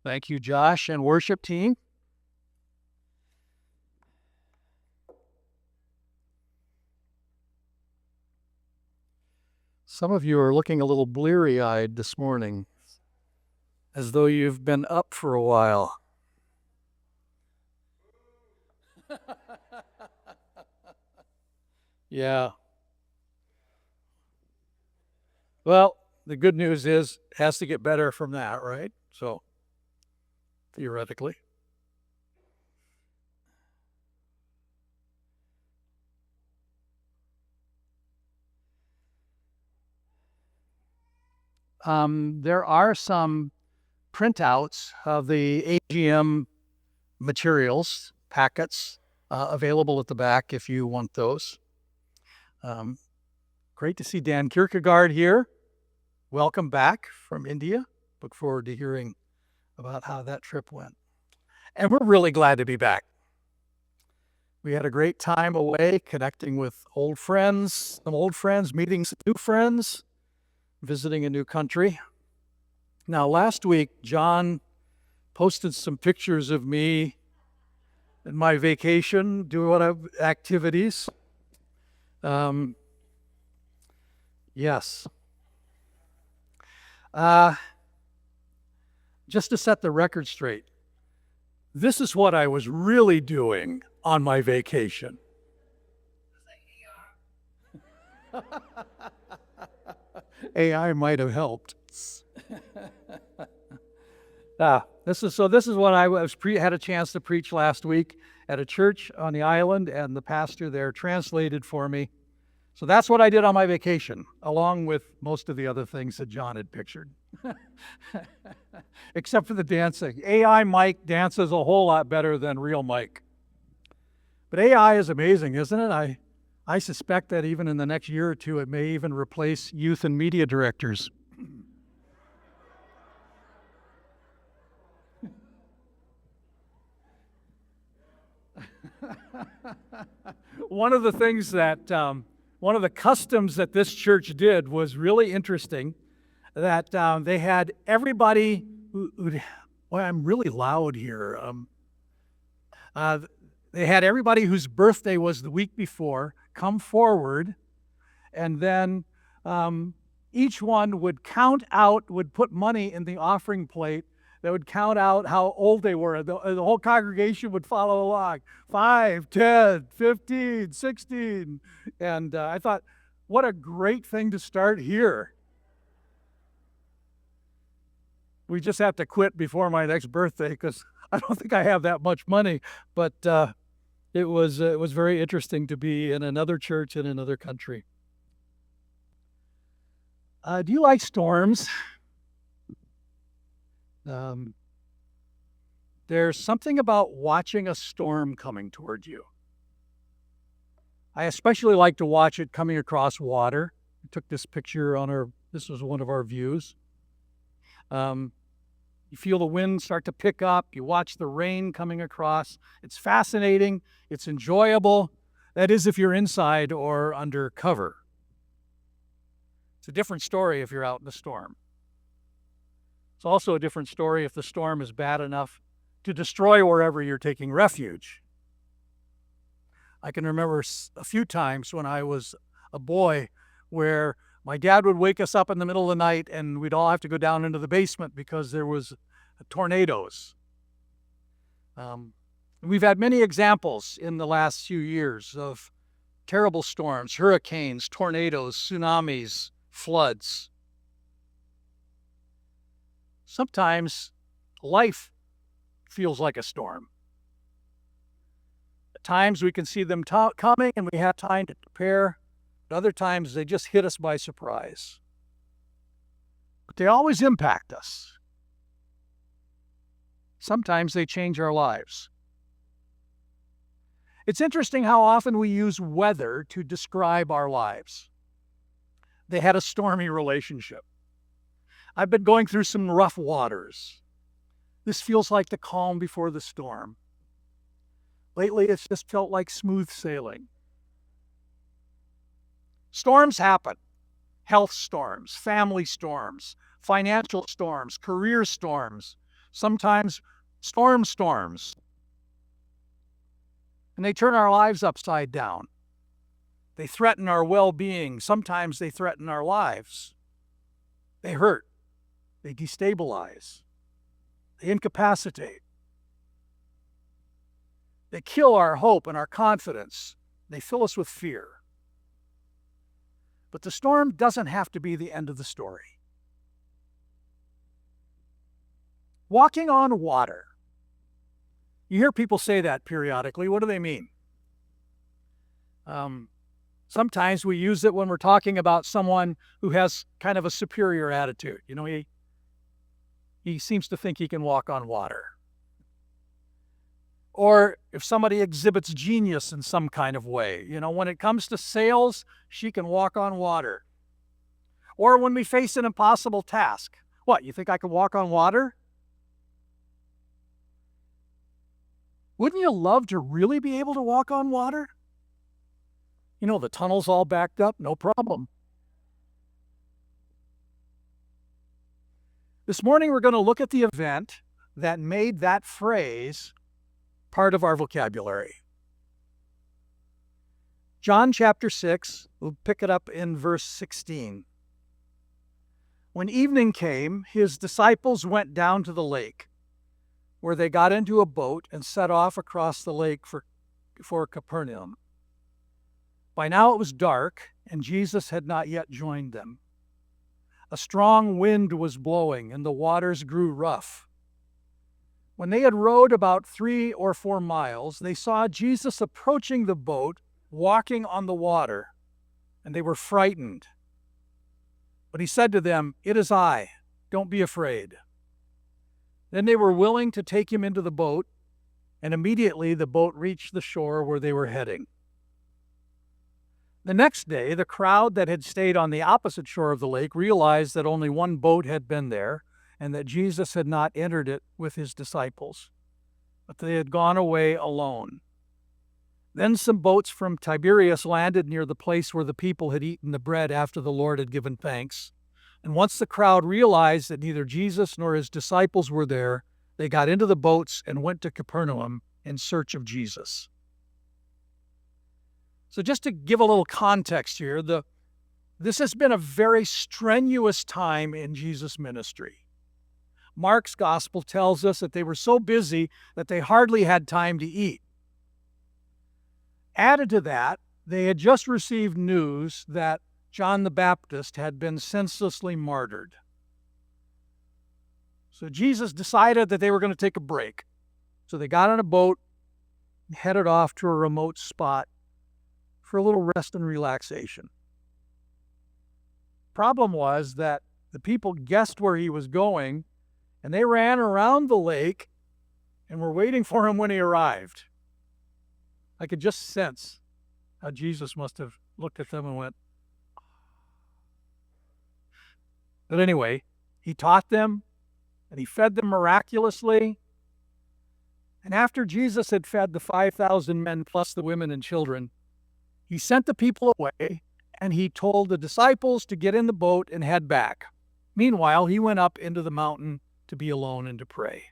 Thank you, Josh and worship team. Some of you are looking a little bleary-eyed this morning, as though you've been up for a while. Yeah. Well, the good news is it has to get better from that, right? So, theoretically. There are some printouts of the AGM materials, packets, available at the back if you want those. Great to see Dan Kierkegaard here. Welcome back from India. Look forward to hearing about how that trip went. And we're really glad to be back. We had a great time away connecting with some old friends, meeting some new friends, visiting a new country. Now, last week, John posted some pictures of me in my vacation, doing activities. Yes. Just to set the record straight, this is what I was really doing on my vacation. AI might have helped. This is what I had a chance to preach last week at a church on the island, and the pastor there translated for me. So that's what I did on my vacation, along with most of the other things that John had pictured. Except for the dancing. AI Mike dances a whole lot better than real Mike. But AI is amazing, isn't it? I suspect that even in the next year or two, it may even replace youth and media directors. One of the customs that this church did was really interesting, that they had everybody well, I'm really loud here. They had everybody whose birthday was the week before come forward, and then each one would put money in the offering plate that would count out how old they were. The whole congregation would follow along, 5, 10, 15, 16. And I thought, what a great thing to start here. We just have to quit before my next birthday because I don't think I have that much money. But it was very interesting to be in another church in another country. Do you like storms? There's something about watching a storm coming toward you. I especially like to watch it coming across water. We took this picture this was one of our views. You feel the wind start to pick up. You watch the rain coming across. It's fascinating. It's enjoyable. That is, if you're inside or under cover. It's a different story if you're out in the storm. It's also a different story if the storm is bad enough to destroy wherever you're taking refuge. I can remember a few times when I was a boy where my dad would wake us up in the middle of the night and we'd all have to go down into the basement because there was tornadoes. We've had many examples in the last few years of terrible storms, hurricanes, tornadoes, tsunamis, floods. Sometimes life feels like a storm. At times we can see them coming and we have time to prepare. At other times they just hit us by surprise. But they always impact us. Sometimes they change our lives. It's interesting how often we use weather to describe our lives. They had a stormy relationship. I've been going through some rough waters. This feels like the calm before the storm. Lately, it's just felt like smooth sailing. Storms happen. Health storms, family storms, financial storms, career storms, sometimes storms, and they turn our lives upside down. They threaten our well-being. Sometimes they threaten our lives. They hurt. They destabilize. They incapacitate. They kill our hope and our confidence. They fill us with fear. But the storm doesn't have to be the end of the story. Walking on water. You hear people say that periodically. What do they mean? Sometimes we use it when we're talking about someone who has kind of a superior attitude. You know, he seems to think he can walk on water. Or if somebody exhibits genius in some kind of way. You know, when it comes to sales, she can walk on water. Or when we face an impossible task. What, you think I can walk on water? Wouldn't you love to really be able to walk on water? You know, the tunnel's all backed up, no problem. This morning we're going to look at the event that made that phrase part of our vocabulary. John chapter 6, we'll pick it up in verse 16. When evening came, his disciples went down to the lake, where they got into a boat and set off across the lake for Capernaum. By now it was dark, and Jesus had not yet joined them. A strong wind was blowing, and the waters grew rough. When they had rowed about 3 or 4 miles, they saw Jesus approaching the boat, walking on the water, and they were frightened. But he said to them, "It is I, don't be afraid." Then they were willing to take him into the boat, and immediately the boat reached the shore where they were heading. The next day, the crowd that had stayed on the opposite shore of the lake realized that only one boat had been there, and that Jesus had not entered it with his disciples, but they had gone away alone. Then some boats from Tiberias landed near the place where the people had eaten the bread after the Lord had given thanks. And once the crowd realized that neither Jesus nor his disciples were there, they got into the boats and went to Capernaum in search of Jesus. So just to give a little context here, this has been a very strenuous time in Jesus' ministry. Mark's gospel tells us that they were so busy that they hardly had time to eat. Added to that, they had just received news that John the Baptist had been senselessly martyred. So Jesus decided that they were going to take a break. So they got on a boat and headed off to a remote spot for a little rest and relaxation. Problem was that the people guessed where he was going, and they ran around the lake and were waiting for him when he arrived. I could just sense how Jesus must have looked at them and went. But anyway, he taught them, and he fed them miraculously. And after Jesus had fed the 5,000 men plus the women and children, he sent the people away, and he told the disciples to get in the boat and head back. Meanwhile, he went up into the mountain to be alone and to pray.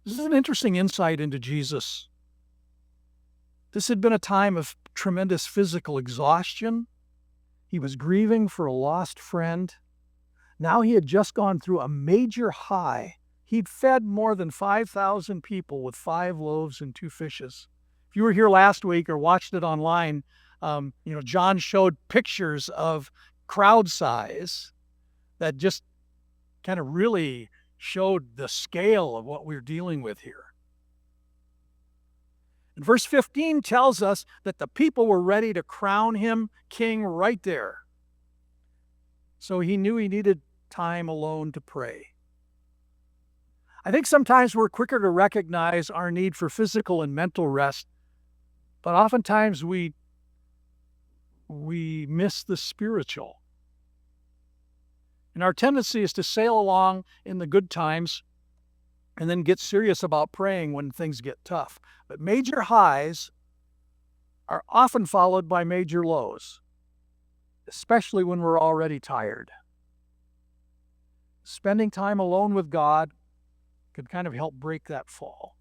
This is an interesting insight into Jesus. This had been a time of tremendous physical exhaustion. He was grieving for a lost friend. Now he had just gone through a major high. He'd fed more than 5,000 people with 5 loaves and 2 fishes. If you were here last week or watched it online, John showed pictures of crowd size that just kind of really showed the scale of what we're dealing with here. And verse 15 tells us that the people were ready to crown him king right there. So he knew he needed time alone to pray. I think sometimes we're quicker to recognize our need for physical and mental rest, but oftentimes we miss the spiritual. And our tendency is to sail along in the good times and then get serious about praying when things get tough. But major highs are often followed by major lows, especially when we're already tired. Spending time alone with God could kind of help break that fall.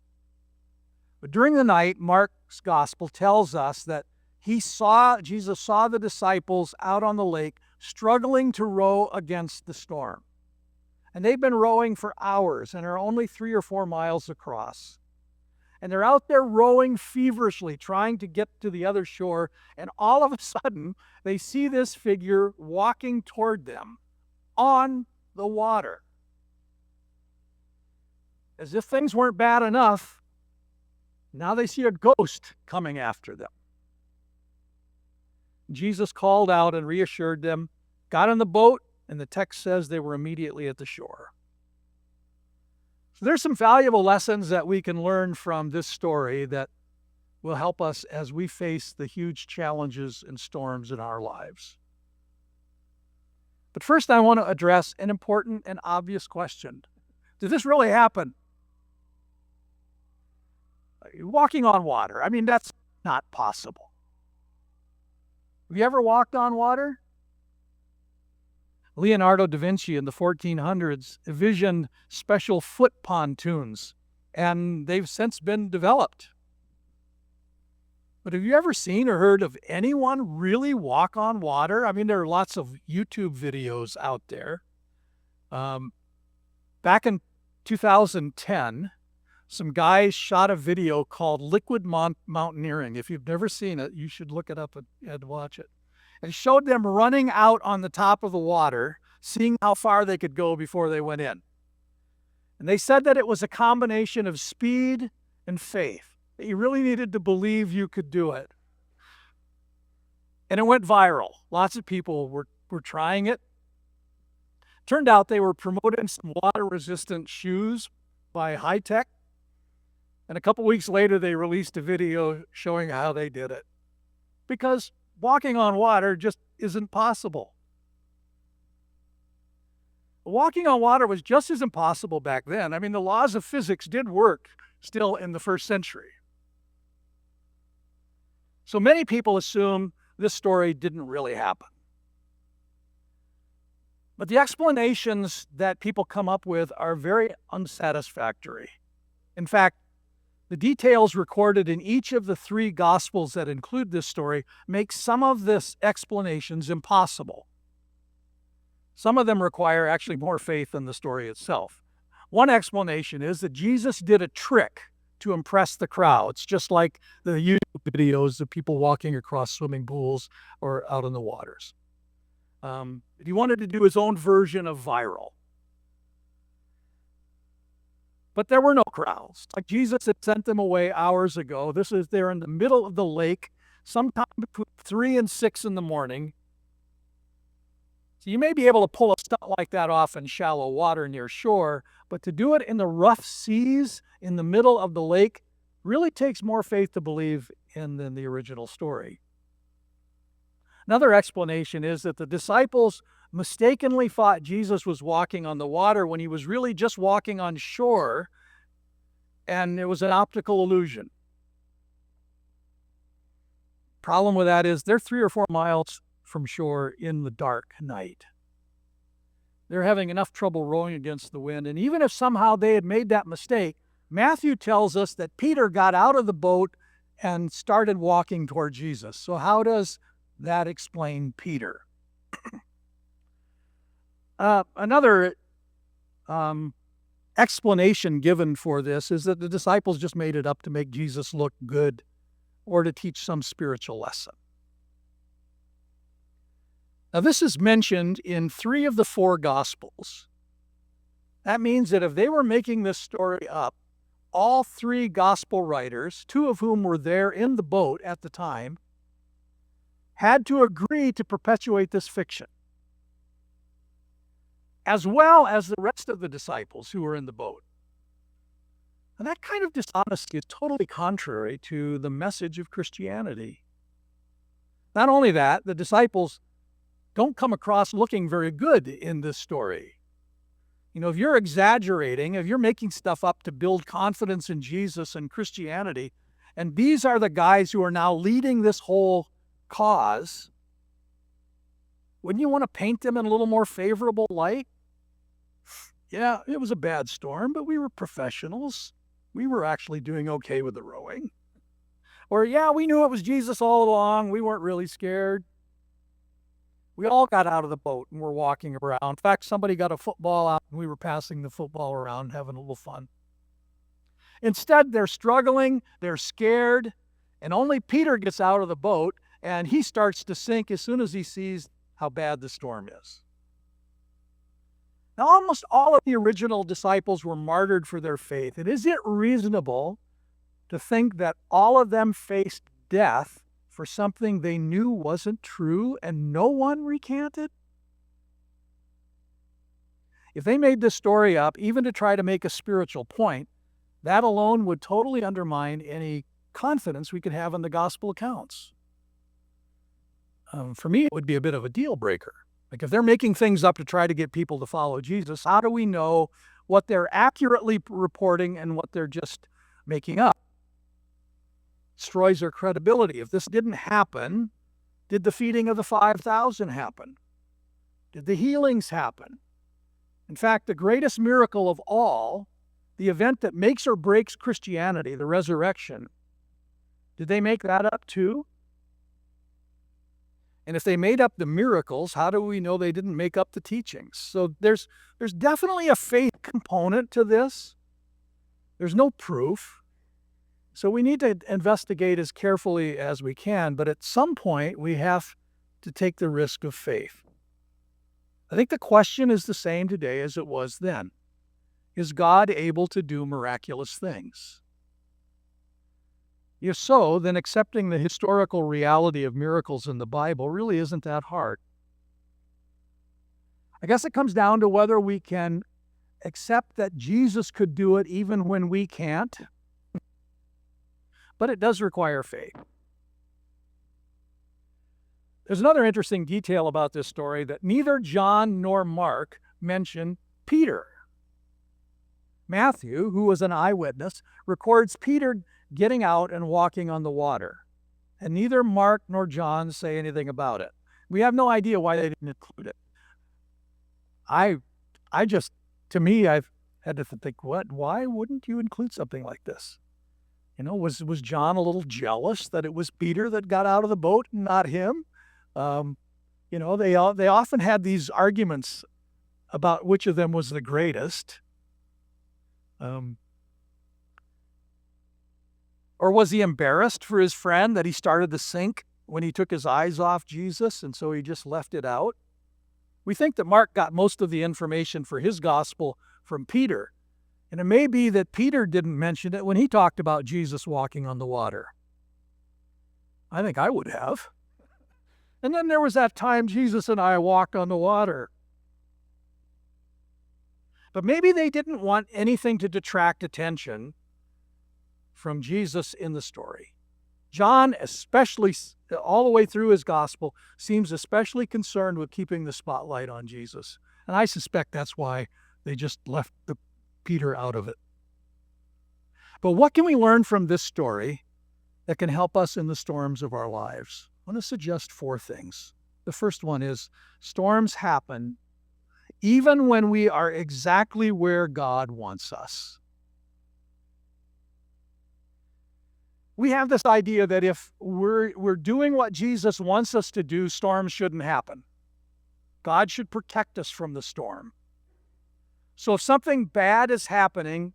But during the night, Mark's gospel tells us that Jesus saw the disciples out on the lake struggling to row against the storm. And they've been rowing for hours and are only 3 or 4 miles across. And they're out there rowing feverishly, trying to get to the other shore. And all of a sudden, they see this figure walking toward them on the water. As if things weren't bad enough, now they see a ghost coming after them. Jesus called out and reassured them, got in the boat, and the text says they were immediately at the shore. So there's some valuable lessons that we can learn from this story that will help us as we face the huge challenges and storms in our lives. But first, I want to address an important and obvious question. Did this really happen? Walking on water, I mean, that's not possible. Have you ever walked on water? Leonardo da Vinci in the 1400s envisioned special foot pontoons, and they've since been developed. But have you ever seen or heard of anyone really walk on water? I mean, there are lots of YouTube videos out there. Back in 2010, some guys shot a video called Liquid Mountaineering. If you've never seen it, you should look it up and watch it. And it showed them running out on the top of the water, seeing how far they could go before they went in. And they said that it was a combination of speed and faith, that you really needed to believe you could do it. And it went viral. Lots of people were trying it. Turned out they were promoting some water-resistant shoes by High Tech. And a couple weeks later, they released a video showing how they did it. Because walking on water just isn't possible. Walking on water was just as impossible back then. I mean, the laws of physics did work still in the first century. So many people assume this story didn't really happen. But the explanations that people come up with are very unsatisfactory. In fact, the details recorded in each of the 3 Gospels that include this story make some of these explanations impossible. Some of them require actually more faith than the story itself. One explanation is that Jesus did a trick to impress the crowds, just like the YouTube videos of people walking across swimming pools or out in the waters. He wanted to do his own version of viral. But there were no crowds. Like Jesus had sent them away hours ago. They're in the middle of the lake, sometime between 3 and 6 in the morning. So you may be able to pull a stunt like that off in shallow water near shore, but to do it in the rough seas in the middle of the lake really takes more faith to believe in than the original story. Another explanation is that the disciples mistakenly thought Jesus was walking on the water when he was really just walking on shore, and it was an optical illusion. Problem with that is they're 3 or 4 miles from shore in the dark night. They're having enough trouble rowing against the wind, and even if somehow they had made that mistake, Matthew tells us that Peter got out of the boat and started walking toward Jesus. So how does that explain Peter? Another explanation given for this is that the disciples just made it up to make Jesus look good or to teach some spiritual lesson. Now, this is mentioned in 3 of the 4 Gospels. That means that if they were making this story up, all 3 Gospel writers, 2 of whom were there in the boat at the time, had to agree to perpetuate this fiction, as well as the rest of the disciples who were in the boat. And that kind of dishonesty is totally contrary to the message of Christianity. Not only that, the disciples don't come across looking very good in this story. You know, if you're exaggerating, if you're making stuff up to build confidence in Jesus and Christianity, and these are the guys who are now leading this whole cause, wouldn't you want to paint them in a little more favorable light? Yeah, it was a bad storm, but we were professionals. We were actually doing okay with the rowing. Or, yeah, we knew it was Jesus all along. We weren't really scared. We all got out of the boat and were walking around. In fact, somebody got a football out and we were passing the football around, having a little fun. Instead, they're struggling, they're scared, and only Peter gets out of the boat and he starts to sink as soon as he sees how bad the storm is. Now, almost all of the original disciples were martyred for their faith. And is it reasonable to think that all of them faced death for something they knew wasn't true and no one recanted? If they made this story up, even to try to make a spiritual point, that alone would totally undermine any confidence we could have in the gospel accounts. For me, it would be a bit of a deal breaker. Like if they're making things up to try to get people to follow Jesus, how do we know what they're accurately reporting and what they're just making up? Destroys their credibility. If this didn't happen, did the feeding of the 5,000 happen? Did the healings happen? In fact, the greatest miracle of all, the event that makes or breaks Christianity, the resurrection, did they make that up too? And if they made up the miracles, how do we know they didn't make up the teachings? So there's definitely a faith component to this. There's no proof. So we need to investigate as carefully as we can, but at some point we have to take the risk of faith. I think the question is the same today as it was then. Is God able to do miraculous things? If so, then accepting the historical reality of miracles in the Bible really isn't that hard. I guess it comes down to whether we can accept that Jesus could do it even when we can't. But it does require faith. There's another interesting detail about this story that neither John nor Mark mention Peter. Matthew, who was an eyewitness, records Peter getting out and walking on the water. And neither Mark nor John say anything about it. We have no idea why they didn't include it. I've had to think, why wouldn't you include something like this? Was John a little jealous that it was Peter that got out of the boat and not him? They often had these arguments about which of them was the greatest. Or was he embarrassed for his friend that he started to sink when he took his eyes off Jesus, and so he just left it out? We think that Mark got most of the information for his gospel from Peter. And it may be that Peter didn't mention it when he talked about Jesus walking on the water. I think I would have. And then there was that time Jesus and I walked on the water. But maybe they didn't want anything to detract attention from Jesus in the story. John, especially all the way through his gospel, seems especially concerned with keeping the spotlight on Jesus. And I suspect that's why they just left Peter out of it. But what can we learn from this story that can help us in the storms of our lives? I want to suggest 4 things. The first one is storms happen even when we are exactly where God wants us. We have this idea that if we're doing what Jesus wants us to do, storms shouldn't happen. God should protect us from the storm. So if something bad is happening,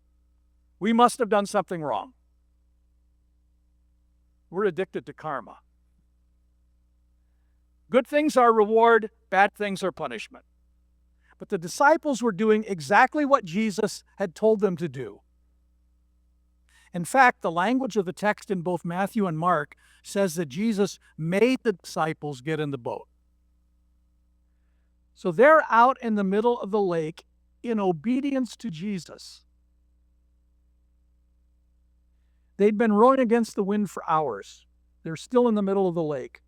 we must have done something wrong. We're addicted to karma. Good things are reward, bad things are punishment. But the disciples were doing exactly what Jesus had told them to do. In fact, the language of the text in both Matthew and Mark says that Jesus made the disciples get in the boat. So they're out in the middle of the lake in obedience to Jesus. They'd been rowing against the wind for hours. They're still in the middle of the lake.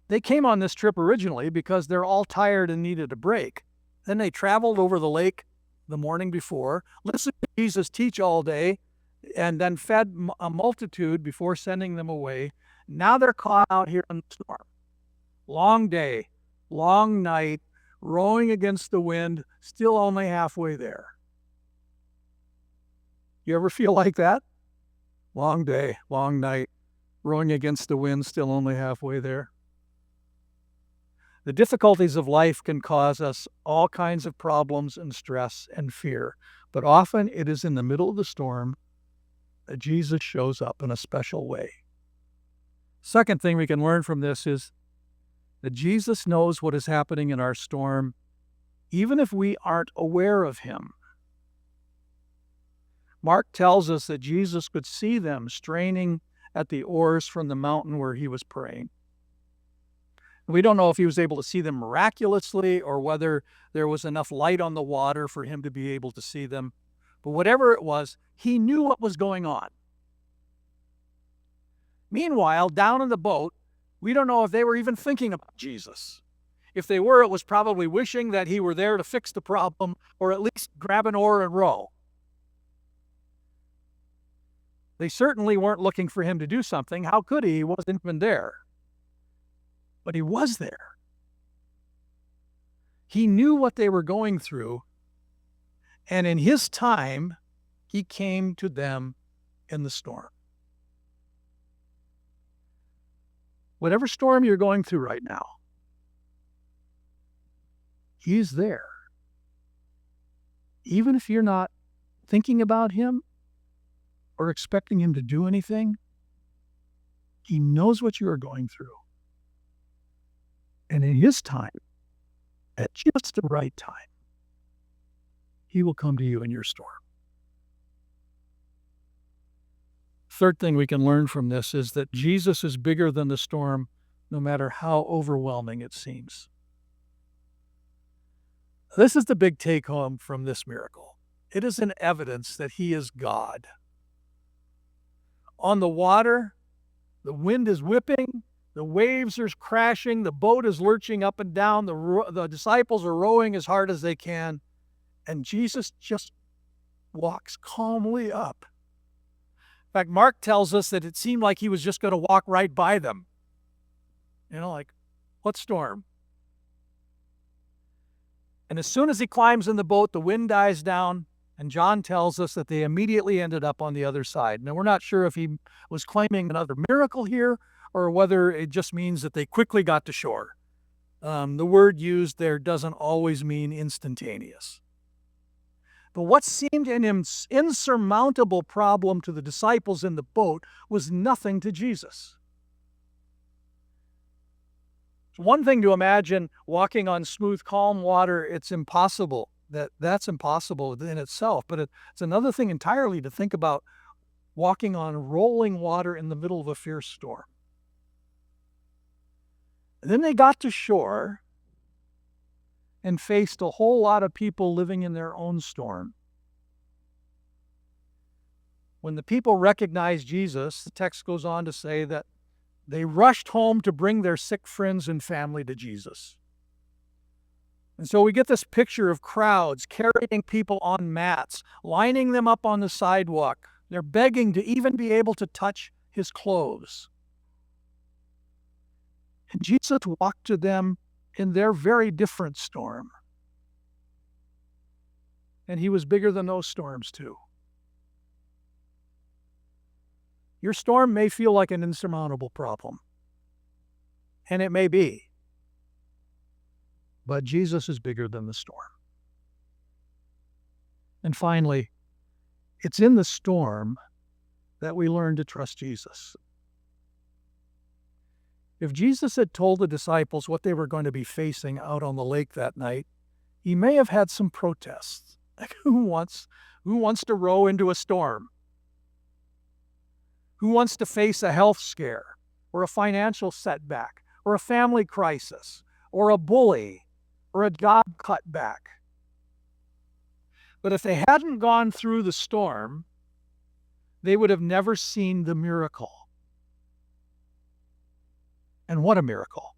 They came on this trip originally because they're all tired and needed a break. Then they traveled over the lake the morning before, listened to Jesus teach all day, and then fed a multitude before sending them away. Now they're caught out here in the storm. Long day, long night, rowing against the wind, still only halfway there. You ever feel like that? Long day, long night, rowing against the wind, still only halfway there. The difficulties of life can cause us all kinds of problems and stress and fear, but often it is in the middle of the storm that Jesus shows up in a special way. Second thing we can learn from this is that Jesus knows what is happening in our storm, even if we aren't aware of him. Mark tells us that Jesus could see them straining at the oars from the mountain where he was praying. We don't know if he was able to see them miraculously or whether there was enough light on the water for him to be able to see them. But whatever it was, he knew what was going on. Meanwhile, down in the boat, we don't know if they were even thinking about Jesus. If they were, it was probably wishing that he were there to fix the problem or at least grab an oar and row. They certainly weren't looking for him to do something. How could he? He wasn't even there. But he was there. He knew what they were going through, and in his time, he came to them in the storm. Whatever storm you're going through right now, he's there. Even if you're not thinking about him or expecting him to do anything, he knows what you are going through. And in his time, at just the right time, he will come to you in your storm. Third thing we can learn from this is that Jesus is bigger than the storm, no matter how overwhelming it seems. This is the big take home from this miracle. It is an evidence that he is God. On the water, the wind is whipping, the waves are crashing, the boat is lurching up and down, the disciples are rowing as hard as they can, and Jesus just walks calmly up. In fact, Mark tells us that it seemed like he was just going to walk right by them. Like, what storm? And as soon as he climbs in the boat, the wind dies down, and John tells us that they immediately ended up on the other side. Now, we're not sure if he was claiming another miracle here or whether it just means that they quickly got to shore. The word used there doesn't always mean instantaneous. But what seemed an insurmountable problem to the disciples in the boat was nothing to Jesus. It's one thing to imagine walking on smooth, calm water. It's impossible. That's impossible in itself. But it's another thing entirely to think about walking on rolling water in the middle of a fierce storm. And then they got to shore and faced a whole lot of people living in their own storm. When the people recognized Jesus, the text goes on to say that they rushed home to bring their sick friends and family to Jesus. And so we get this picture of crowds carrying people on mats, lining them up on the sidewalk. They're begging to even be able to touch his clothes. And Jesus walked to them in their very different storm. And he was bigger than those storms too. Your storm may feel like an insurmountable problem. And it may be. But Jesus is bigger than the storm. And finally, it's in the storm that we learn to trust Jesus. If Jesus had told the disciples what they were going to be facing out on the lake that night, he may have had some protests. Like, who wants to row into a storm? Who wants to face a health scare, or a financial setback, or a family crisis, or a bully, or a job cutback? But if they hadn't gone through the storm, they would have never seen the miracle. And what a miracle.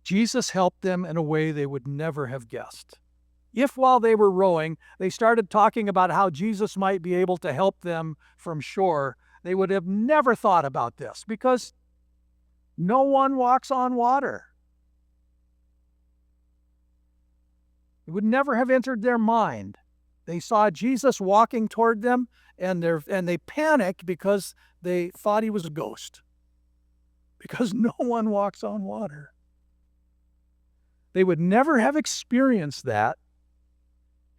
Jesus helped them in a way they would never have guessed. If while they were rowing, they started talking about how Jesus might be able to help them from shore, they would have never thought about this because no one walks on water. It would never have entered their mind. They saw Jesus walking toward them, and they panicked because they thought he was a ghost, because no one walks on water. They would never have experienced that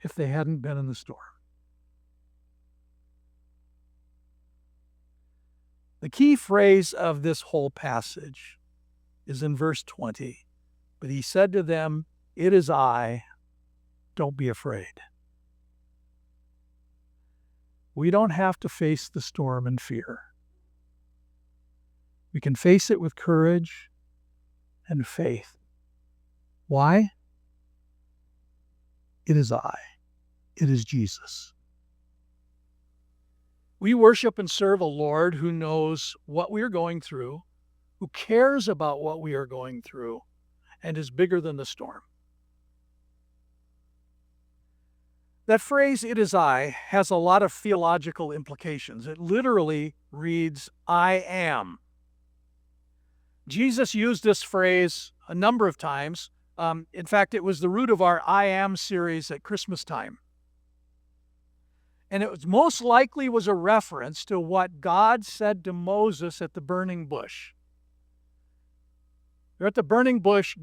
if they hadn't been in the storm. The key phrase of this whole passage is in verse 20. But he said to them, "It is I, don't be afraid." We don't have to face the storm in fear. We can face it with courage and faith. Why? It is I. It is Jesus. We worship and serve a Lord who knows what we are going through, who cares about what we are going through, and is bigger than the storm. That phrase, "it is I," has a lot of theological implications. It literally reads, "I am." Jesus used this phrase a number of times. In fact, it was the root of our I Am series at Christmas time. And it was most likely was a reference to what God said to Moses at the burning bush. They're at the burning bush.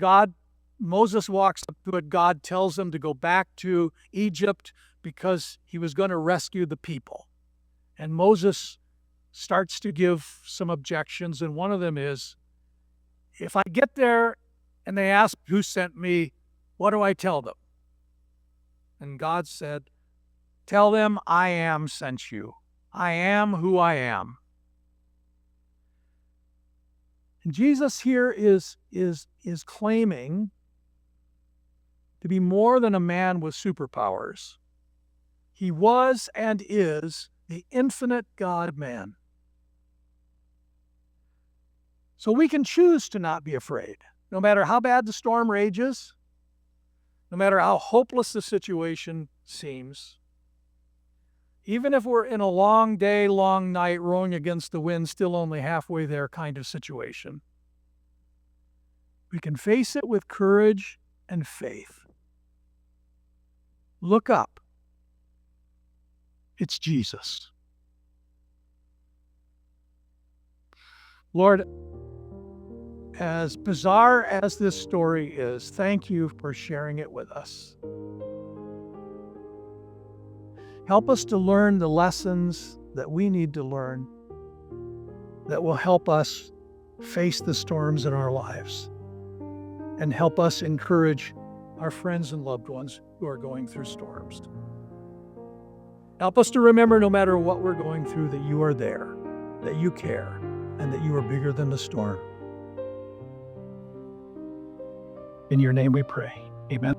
Moses walks up to it. God tells him to go back to Egypt because he was going to rescue the people. And Moses starts to give some objections, and one of them is, if I get there and they ask who sent me, what do I tell them? And God said, "Tell them I am sent you. I am who I am." And Jesus here is claiming to be more than a man with superpowers. He was and is the infinite God-man. So we can choose to not be afraid, no matter how bad the storm rages, no matter how hopeless the situation seems. Even if we're in a long day, long night, rowing against the wind, still only halfway there kind of situation, we can face it with courage and faith. Look up. It's Jesus. Lord, as bizarre as this story is, thank you for sharing it with us. Help us to learn the lessons that we need to learn that will help us face the storms in our lives and help us encourage our friends and loved ones who are going through storms. Help us to remember, no matter what we're going through, that you are there, that you care, and that you are bigger than the storm. In your name we pray. Amen.